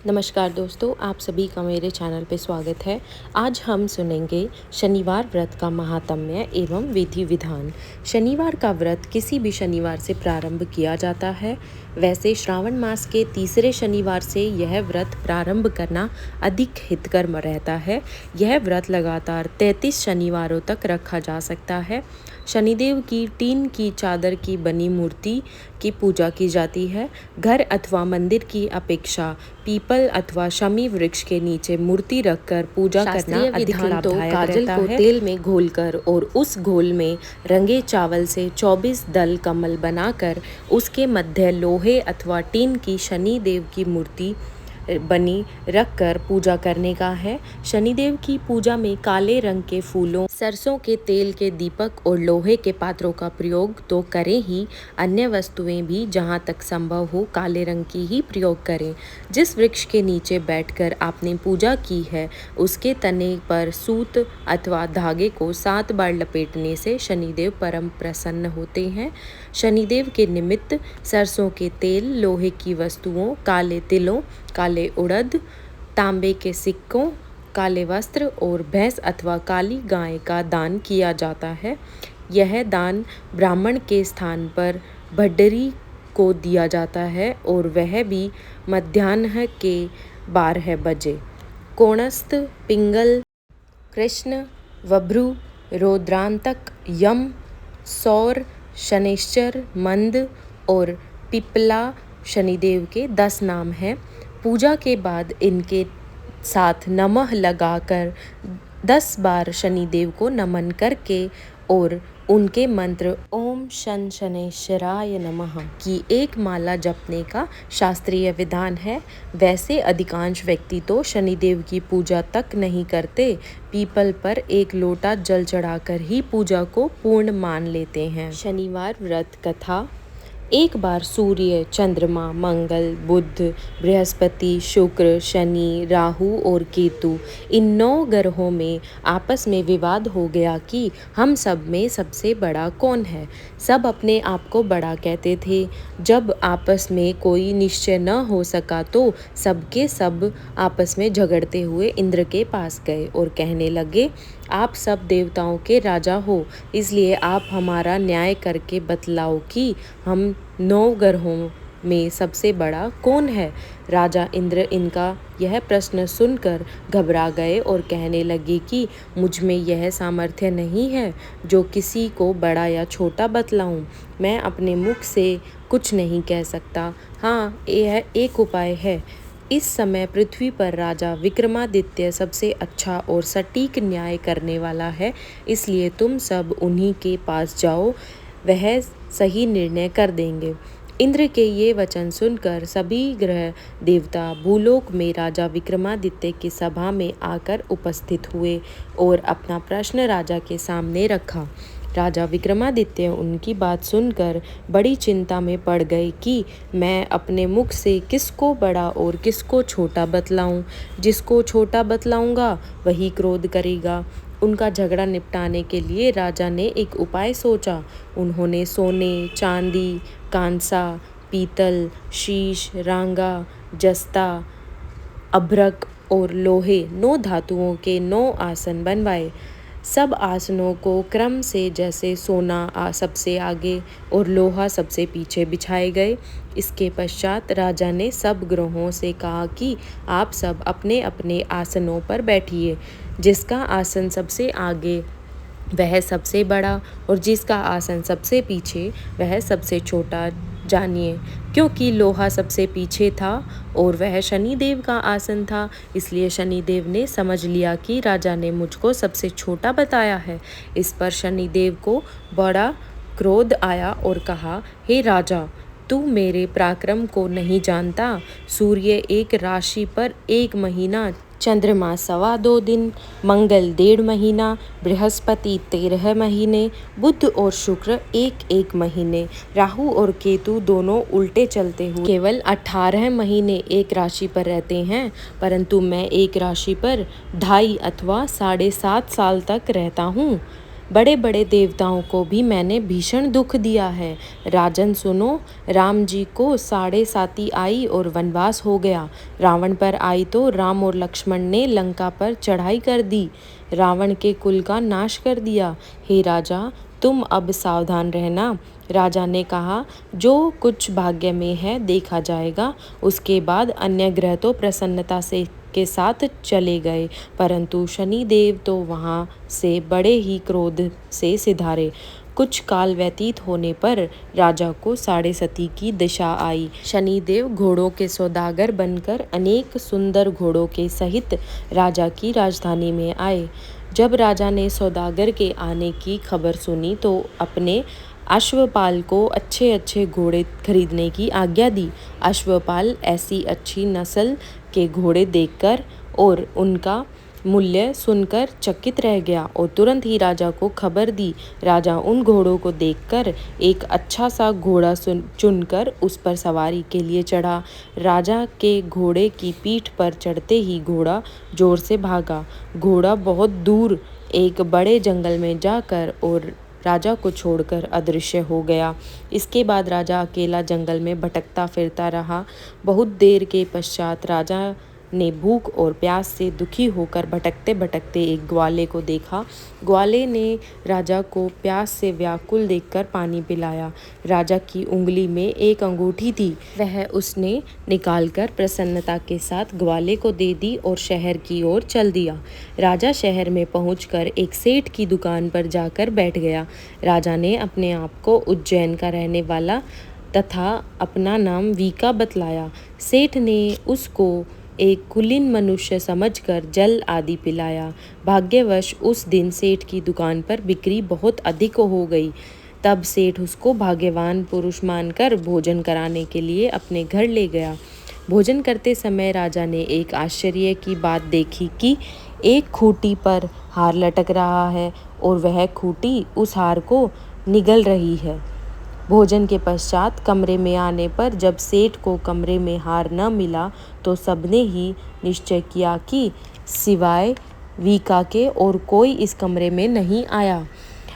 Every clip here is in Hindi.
नमस्कार दोस्तों, आप सभी का मेरे चैनल पे स्वागत है। आज हम सुनेंगे शनिवार व्रत का महात्म्य एवं विधि विधान। शनिवार का व्रत किसी भी शनिवार से प्रारंभ किया जाता है। वैसे श्रावण मास के तीसरे शनिवार से यह व्रत प्रारंभ करना अधिक हितकर रहता है। यह व्रत लगातार 33 शनिवारों तक रखा जा सकता है। शनिदेव की टीन की चादर की बनी मूर्ति की पूजा की जाती है। घर अथवा मंदिर की अपेक्षा पीपल अथवा शमी वृक्ष के नीचे मूर्ति रखकर पूजा करना अधिक लाभदायक काजल रहता है। तेल में घोलकर और उस घोल में रंगे चावल से 24 दल कमल बनाकर उसके मध्य लोहे अथवा टीन की शनि देव की मूर्ति बनी रखकर पूजा करने का है। शनिदेव की पूजा में काले रंग के फूलों, सरसों के तेल के दीपक और लोहे के पात्रों का प्रयोग तो करें ही, अन्य वस्तुएं भी जहां तक संभव हो काले रंग की ही प्रयोग करें। जिस वृक्ष के नीचे बैठकर आपने पूजा की है उसके तने पर सूत अथवा धागे को 7 बार लपेटने से शनिदेव परम प्रसन्न होते हैं। शनिदेव के निमित्त सरसों के तेल, लोहे की वस्तुओं, काले तिलों, काले उड़द, तांबे के सिक्कों, काले वस्त्र और भैंस अथवा काली गाय का दान किया जाता है। यह दान ब्राह्मण के स्थान पर भड्डरी को दिया जाता है और वह भी मध्याह्न के 12 बजे। कोणस्थ, पिंगल, कृष्ण, वभ्रु, रौद्रांतक, यम, सौर, शनैश्चर, मंद और पिपला शनिदेव के 10 नाम हैं। पूजा के बाद इनके साथ नमः लगाकर 10 बार शनिदेव को नमन करके और उनके मंत्र ओम शन शनैश्चराय नमः की एक माला जपने का शास्त्रीय विधान है। वैसे अधिकांश व्यक्ति तो शनिदेव की पूजा तक नहीं करते, पीपल पर एक लोटा जल चढ़ाकर ही पूजा को पूर्ण मान लेते हैं। शनिवार व्रत कथा। एक बार सूर्य, चंद्रमा, मंगल, बुध, बृहस्पति, शुक्र, शनि, राहु और केतु इन 9 ग्रहों में आपस में विवाद हो गया कि हम सब में सबसे बड़ा कौन है। सब अपने आप को बड़ा कहते थे। जब आपस में कोई निश्चय न हो सका तो सबके सब आपस में झगड़ते हुए इंद्र के पास गए और कहने लगे, आप सब देवताओं के राजा हो, इसलिए आप हमारा न्याय करके बतलाओ कि हम 9 ग्रहों में सबसे बड़ा कौन है। राजा इंद्र इनका यह प्रश्न सुनकर घबरा गए और कहने लगे कि मुझ में यह सामर्थ्य नहीं है जो किसी को बड़ा या छोटा बतलाऊं। मैं अपने मुख से कुछ नहीं कह सकता। हाँ, यह एक उपाय है। इस समय पृथ्वी पर राजा विक्रमादित्य सबसे अच्छा और सटीक न्याय करने वाला है, इसलिए तुम सब उन्हीं के पास जाओ, वह सही निर्णय कर देंगे। इंद्र के ये वचन सुनकर सभी ग्रह देवता भूलोक में राजा विक्रमादित्य की सभा में आकर उपस्थित हुए और अपना प्रश्न राजा के सामने रखा। राजा विक्रमादित्य उनकी बात सुनकर बड़ी चिंता में पड़ गए कि मैं अपने मुख से किसको बड़ा और किसको छोटा बतलाऊं। जिसको छोटा बतलाऊंगा वही क्रोध करेगा। उनका झगड़ा निपटाने के लिए राजा ने एक उपाय सोचा। उन्होंने सोने, चांदी, कांसा, पीतल, शीश, रांगा, जस्ता, अभ्रक और लोहे 9 धातुओं के 9 आसन बनवाए। सब आसनों को क्रम से जैसे सोना सबसे आगे और लोहा सबसे पीछे बिछाए गए। इसके पश्चात राजा ने सब ग्रहों से कहा कि आप सब अपने अपने आसनों पर बैठिए। जिसका आसन सबसे आगे वह सबसे बड़ा और जिसका आसन सबसे पीछे वह सबसे छोटा जानिए। क्योंकि लोहा सबसे पीछे था और वह शनिदेव का आसन था, इसलिए शनिदेव ने समझ लिया कि राजा ने मुझको सबसे छोटा बताया है। इस पर शनिदेव को बड़ा क्रोध आया और कहा, हे राजा, तू मेरे पराक्रम को नहीं जानता। सूर्य एक राशि पर 1 महीना, चंद्रमा 2.25 दिन, मंगल 1.5 महीना, बृहस्पति 13 महीने, बुध और शुक्र 1 महीने, राहु और केतु दोनों उल्टे चलते हुए केवल 18 महीने एक राशि पर रहते हैं, परंतु मैं एक राशि पर 2.5 अथवा 7.5 साल तक रहता हूँ। बड़े बड़े देवताओं को भी मैंने भीषण दुख दिया है। राजन सुनो, राम जी को 7.5 आई और वनवास हो गया। रावण पर आई तो राम और लक्ष्मण ने लंका पर चढ़ाई कर दी, रावण के कुल का नाश कर दिया। हे राजा, तुम अब सावधान रहना। राजा ने कहा, जो कुछ भाग्य में है देखा जाएगा। उसके बाद अन्य ग्रह तो प्रसन्नता से के साथ चले गए, परंतु शनिदेव तो वहाँ से बड़े ही क्रोध से सिधारे। कुछ काल व्यतीत होने पर राजा को 7.5 की दिशा आई। शनिदेव घोड़ों के सौदागर बनकर अनेक सुंदर घोड़ों के सहित राजा की राजधानी में आए। जब राजा ने सौदागर के आने की खबर सुनी तो अपने अश्वपाल को अच्छे अच्छे घोड़े खरीदने की आज्ञा दी। अश्वपाल ऐसी अच्छी नस्ल के घोड़े देखकर और उनका मूल्य सुनकर चकित रह गया और तुरंत ही राजा को खबर दी। राजा उन घोड़ों को देखकर एक अच्छा सा घोड़ा चुनकर उस पर सवारी के लिए चढ़ा। राजा के घोड़े की पीठ पर चढ़ते ही घोड़ा जोर से भागा। घोड़ा बहुत दूर एक बड़े जंगल में जाकर और राजा को छोड़कर अदृश्य हो गया। इसके बाद राजा अकेला जंगल में भटकता फिरता रहा। बहुत देर के पश्चात राजा ने भूख और प्यास से दुखी होकर भटकते भटकते एक ग्वाले को देखा। ग्वाले ने राजा को प्यास से व्याकुल देखकर पानी पिलाया। राजा की उंगली में एक अंगूठी थी, वह उसने निकालकर प्रसन्नता के साथ ग्वाले को दे दी और शहर की ओर चल दिया। राजा शहर में पहुंचकर एक सेठ की दुकान पर जाकर बैठ गया। राजा ने अपने आप को उज्जैन का रहने वाला तथा अपना नाम वीका बतलाया। सेठ ने उसको एक कुलीन मनुष्य समझकर जल आदि पिलाया। भाग्यवश उस दिन सेठ की दुकान पर बिक्री बहुत अधिक हो गई। तब सेठ उसको भाग्यवान पुरुष मानकर भोजन कराने के लिए अपने घर ले गया। भोजन करते समय राजा ने एक आश्चर्य की बात देखी कि एक खूंटी पर हार लटक रहा है और वह खूंटी उस हार को निगल रही है। भोजन के पश्चात कमरे में आने पर जब सेठ को कमरे में हार न मिला तो सबने ही निश्चय किया कि सिवाय वीका के और कोई इस कमरे में नहीं आया,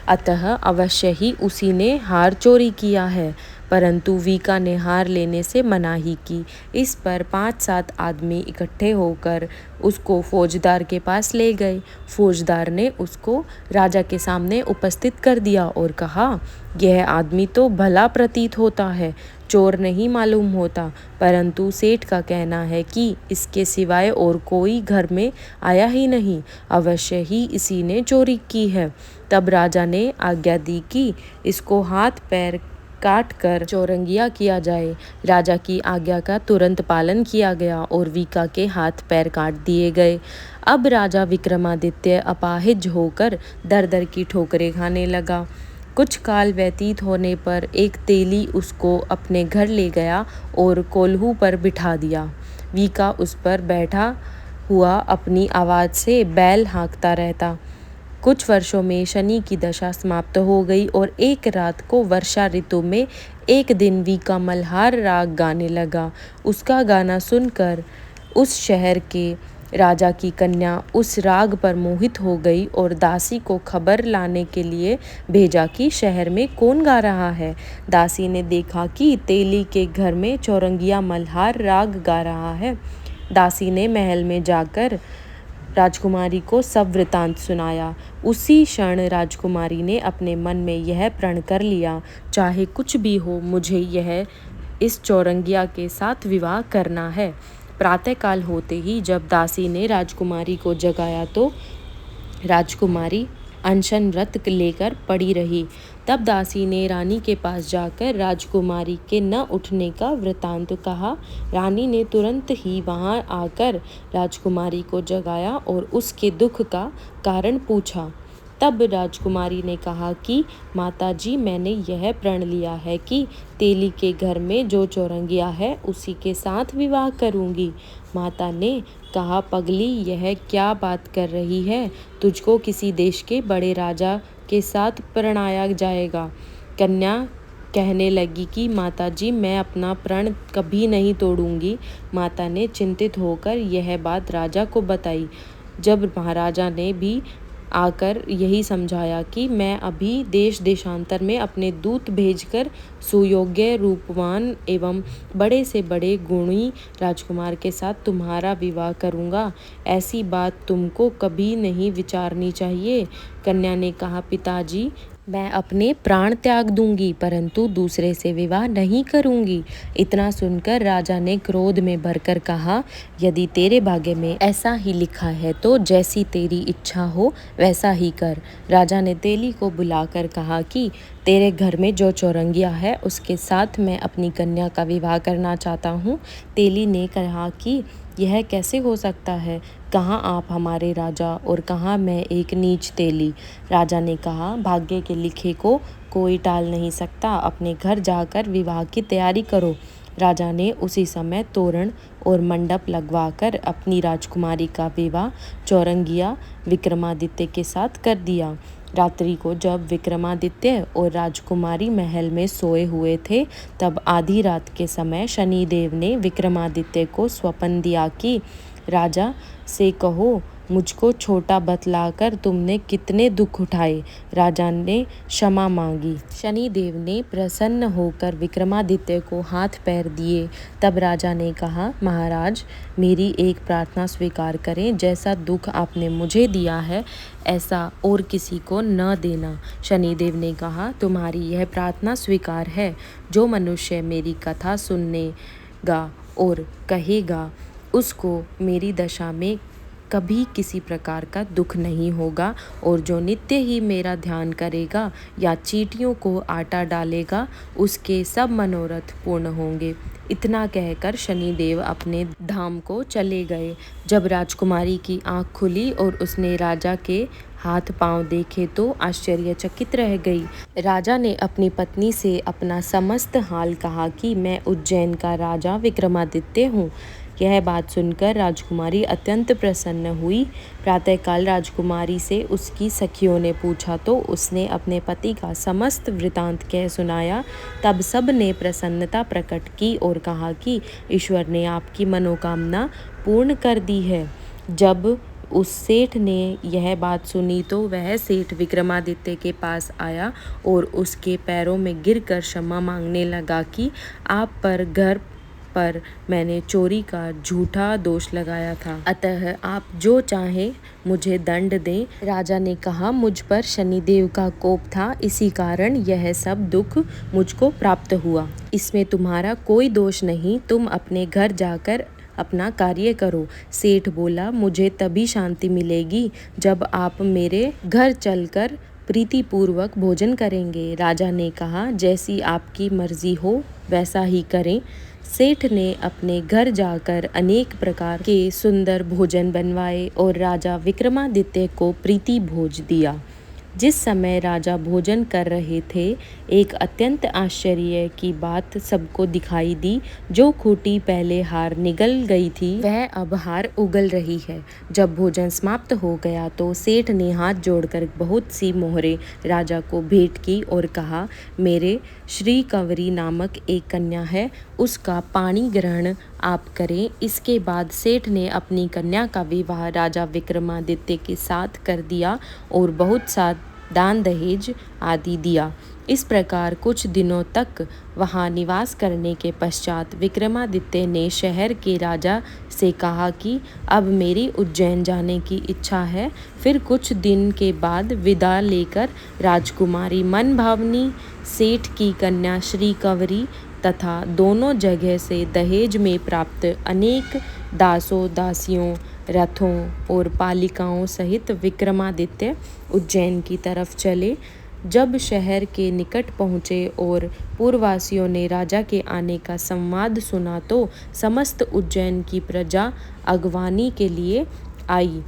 अतः अवश्य ही उसी ने हार चोरी किया है। परंतु वीका ने हार लेने से मना ही की। इस पर 5-7 आदमी इकट्ठे होकर उसको फौजदार के पास ले गए। फौजदार ने उसको राजा के सामने उपस्थित कर दिया और कहा, यह आदमी तो भला प्रतीत होता है, चोर नहीं मालूम होता, परंतु सेठ का कहना है कि इसके सिवाय और कोई घर में आया ही नहीं, अवश्य ही इसी ने चोरी की है। तब राजा ने आज्ञा दी कि इसको हाथ पैर काट कर चौरंगिया किया जाए। राजा की आज्ञा का तुरंत पालन किया गया और वीका के हाथ पैर काट दिए गए। अब राजा विक्रमादित्य अपाहिज होकर दर दर की ठोकरें खाने लगा। कुछ काल व्यतीत होने पर एक तेली उसको अपने घर ले गया और कोल्हू पर बिठा दिया। वीका उस पर बैठा हुआ अपनी आवाज़ से बैल हाँकता रहता। कुछ वर्षों में शनि की दशा समाप्त हो गई और एक रात को वर्षा ऋतु में एक दिन वीका मल्हार राग गाने लगा। उसका गाना सुनकर उस शहर के राजा की कन्या उस राग पर मोहित हो गई और दासी को खबर लाने के लिए भेजा कि शहर में कौन गा रहा है। दासी ने देखा कि तेली के घर में चौरंगिया मल्हार राग गा रहा है। दासी ने महल में जाकर राजकुमारी को सब वृतांत सुनाया। उसी क्षण राजकुमारी ने अपने मन में यह प्रण कर लिया, चाहे कुछ भी हो मुझे यह इस चौरंगिया के साथ विवाह करना है। प्रातःकाल होते ही जब दासी ने राजकुमारी को जगाया तो राजकुमारी अनशन व्रत लेकर पड़ी रही। तब दासी ने रानी के पास जाकर राजकुमारी के न उठने का वृतांत कहा। रानी ने तुरंत ही वहां आकर राजकुमारी को जगाया और उसके दुख का कारण पूछा। तब राजकुमारी ने कहा कि माताजी, मैंने यह प्रण लिया है कि तेली के घर में जो चौरंगिया है उसी के साथ विवाह करूंगी। माता ने कहा, पगली, यह क्या बात कर रही है? तुझको किसी देश के बड़े राजा के साथ परणाया जाएगा। कन्या कहने लगी कि माताजी, मैं अपना प्रण कभी नहीं तोड़ूंगी। माता ने चिंतित होकर यह बात राजा को बताई। जब महाराजा ने भी आकर यही समझाया कि मैं अभी देश देशांतर में अपने दूत भेजकर सुयोग्य, रूपवान एवं बड़े से बड़े गुणी राजकुमार के साथ तुम्हारा विवाह करूँगा। ऐसी बात तुमको कभी नहीं विचारनी चाहिए। कन्या ने कहा, पिताजी, मैं अपने प्राण त्याग दूंगी, परंतु दूसरे से विवाह नहीं करूंगी। इतना सुनकर राजा ने क्रोध में भरकर कहा, यदि तेरे भाग्य में ऐसा ही लिखा है तो जैसी तेरी इच्छा हो वैसा ही कर। राजा ने तेली को बुलाकर कहा कि तेरे घर में जो चौरंगिया है उसके साथ मैं अपनी कन्या का विवाह करना चाहता हूँ। तेली ने कहा कि यह कैसे हो सकता है? कहाँ आप हमारे राजा और कहाँ मैं एक नीच तेली। राजा ने कहा, भाग्य के लिखे को कोई टाल नहीं सकता। अपने घर जाकर विवाह की तैयारी करो। राजा ने उसी समय तोरण और मंडप लगवाकर अपनी राजकुमारी का विवाह चौरंगिया विक्रमादित्य के साथ कर दिया। रात्रि को जब विक्रमादित्य और राजकुमारी महल में सोए हुए थे, तब आधी रात के समय शनिदेव ने विक्रमादित्य को स्वप्न दिया कि राजा से कहो, मुझको छोटा बतलाकर तुमने कितने दुख उठाए। राजा ने क्षमा मांगी। शनिदेव ने प्रसन्न होकर विक्रमादित्य को हाथ पैर दिए। तब राजा ने कहा, महाराज, मेरी एक प्रार्थना स्वीकार करें। जैसा दुख आपने मुझे दिया है ऐसा और किसी को न देना। शनिदेव ने कहा, तुम्हारी यह प्रार्थना स्वीकार है। जो मनुष्य मेरी कथा सुनेगा और कहेगा, उसको मेरी दशा में कभी किसी प्रकार का दुख नहीं होगा, और जो नित्य ही मेरा ध्यान करेगा या चींटियों को आटा डालेगा, उसके सब मनोरथ पूर्ण होंगे। इतना कहकर शनिदेव अपने धाम को चले गए। जब राजकुमारी की आंख खुली और उसने राजा के हाथ पांव देखे तो आश्चर्यचकित रह गई। राजा ने अपनी पत्नी से अपना समस्त हाल कहा कि मैं उज्जैन का राजा विक्रमादित्य हूँ। यह बात सुनकर राजकुमारी अत्यंत प्रसन्न हुई। प्रातःकाल राजकुमारी से उसकी सखियों ने पूछा तो उसने अपने पति का समस्त वृतांत कह सुनाया। तब सब ने प्रसन्नता प्रकट की और कहा कि ईश्वर ने आपकी मनोकामना पूर्ण कर दी है। जब उस सेठ ने यह बात सुनी तो वह सेठ विक्रमादित्य के पास आया और उसके पैरों में गिरकर क्षमा मांगने लगा कि आप पर घर पर मैंने चोरी का झूठा दोष लगाया था, अतः आप जो चाहे मुझे दंड दें। राजा ने कहा, मुझ पर शनिदेव का कोप था, इसी कारण यह सब दुख मुझको प्राप्त हुआ। इसमें तुम्हारा कोई दोष नहीं। तुम अपने घर जाकर अपना कार्य करो। सेठ बोला, मुझे तभी शांति मिलेगी जब आप मेरे घर चलकर प्रीतिपूर्वक भोजन करेंगे। राजा ने कहा, जैसी आपकी मर्जी हो वैसा ही करें। सेठ ने अपने घर जाकर अनेक प्रकार के सुंदर भोजन बनवाए और राजा विक्रमादित्य को प्रीति भोज दिया। जिस समय राजा भोजन कर रहे थे, एक अत्यंत आश्चर्य की बात सबको दिखाई दी। जो खूंटी पहले हार निगल गई थी, वह अब हार उगल रही है। जब भोजन समाप्त हो गया तो सेठ ने हाथ जोड़कर बहुत सी मोहरें राजा को भेंट की और कहा, मेरे श्री कंवरी नामक एक कन्या है, उसका पाणी ग्रहण आप करें। इसके बाद सेठ ने अपनी कन्या का विवाह राजा विक्रमादित्य के साथ कर दिया और बहुत सा दान दहेज आदि दिया। इस प्रकार कुछ दिनों तक वहाँ निवास करने के पश्चात विक्रमादित्य ने शहर के राजा से कहा कि अब मेरी उज्जैन जाने की इच्छा है। फिर कुछ दिन के बाद विदा लेकर राजकुमारी मनभावनी, सेठ की कन्या श्री कंवरी तथा दोनों जगह से दहेज में प्राप्त अनेक दासों, दासियों, रथों और पालिकाओं सहित विक्रमादित्य उज्जैन की तरफ चले। जब शहर के निकट पहुँचे और पूर्ववासियों ने राजा के आने का संवाद सुना तो समस्त उज्जैन की प्रजा अगवानी के लिए आई।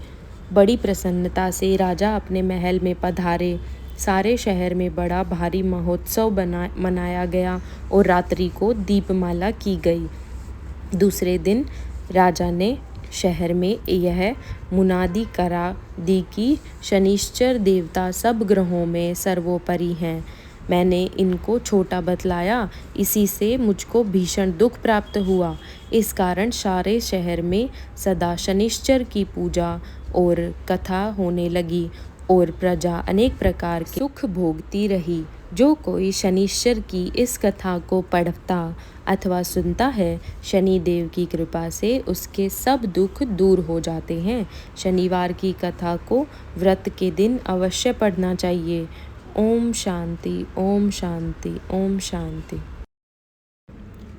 बड़ी प्रसन्नता से राजा अपने महल में पधारे। सारे शहर में बड़ा भारी महोत्सव मनाया गया और रात्रि को दीपमाला की गई। दूसरे दिन राजा ने शहर में यह मुनादी करा दी कि शनिश्चर देवता सब ग्रहों में सर्वोपरि हैं। मैंने इनको छोटा बतलाया, इसी से मुझको भीषण दुख प्राप्त हुआ। इस कारण सारे शहर में सदा शनिश्चर की पूजा और कथा होने लगी। और प्रजा अनेक प्रकार के सुख भोगती रही। जो कोई शनिश्चर की इस कथा को पढ़ता अथवा सुनता है, शनिदेव की कृपा से उसके सब दुख दूर हो जाते हैं। शनिवार की कथा को व्रत के दिन अवश्य पढ़ना चाहिए। ओम शांति, ओम शांति, ओम शांति।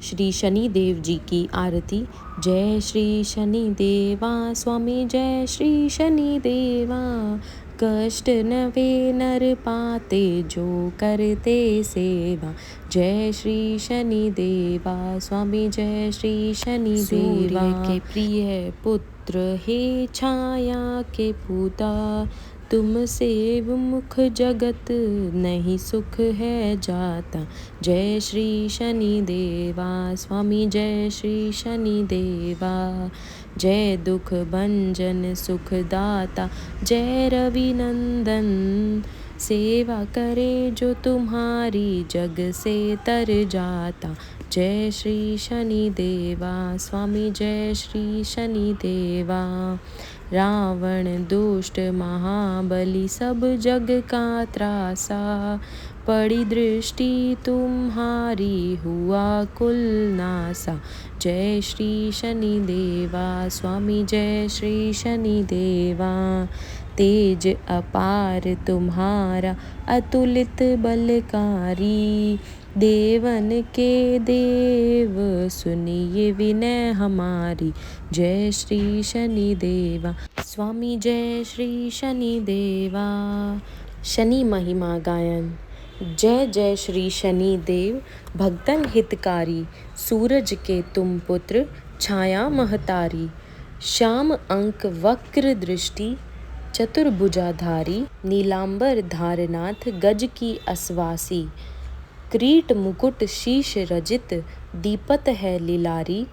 श्री शनि देव जी की आरती। जय श्री शनि देवा स्वामी, जय श्री शनि देवा। कष्ट नवे नर पाते, जो करते सेवा। जय श्री शनि देवा स्वामी, जय श्री शनि देवा। सूर्य के प्रिय पुत्र, हे छाया के पूता। तुमसे विमुख जगत, नहीं सुख है जाता। जय श्री शनि देवा स्वामी, जय श्री शनि देवा। जय दुख भंजन सुख दाता, जय रवि नंदन। सेवा करे जो तुम्हारी, जग से तर जाता। जय श्री शनि देवा स्वामी, जय श्री शनि देवा। रावण दुष्ट महाबली, सब जग का त्रासा। पड़ी दृष्टि तुम्हारी, हुआ कुल नासा। जय श्री शनि देवा स्वामी, जय श्री शनि देवा। तेज अपार तुम्हारा, अतुलित बलकारी। देवन के देव, सुनिए विनय हमारी। जय श्री शनि देवा स्वामी, जय श्री शनि देवा। शनि महिमा गायन। जय जय श्री शनि देव, भक्तन हितकारी। सूरज के तुम पुत्र, छाया महतारी। श्याम अंक वक्र दृष्टि, चतुर्भुजाधारी। नीलांबर धारनाथ, गज की असवासी। क्रीट मुकुट शीश रजित, दीपत है लीलारी।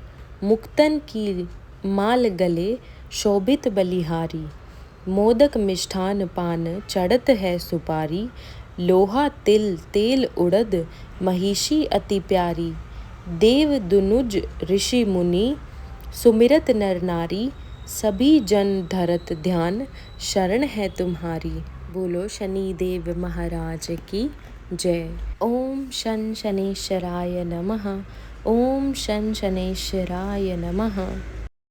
मुक्तन की माल गले, शोभित बलिहारी। मोदक मिष्ठान पान, चढ़त है सुपारी। लोहा तिल तेल उड़द, महिषी अति प्यारी। देव दुनुज ऋषि मुनि, सुमिरत नर नारी। सभी जन धरत ध्यान, शरण है तुम्हारी। बोलो शनि देव महाराज की जय। ओम शं शनेश्वराय नमः। ओम शं शनेश्वराय नमः।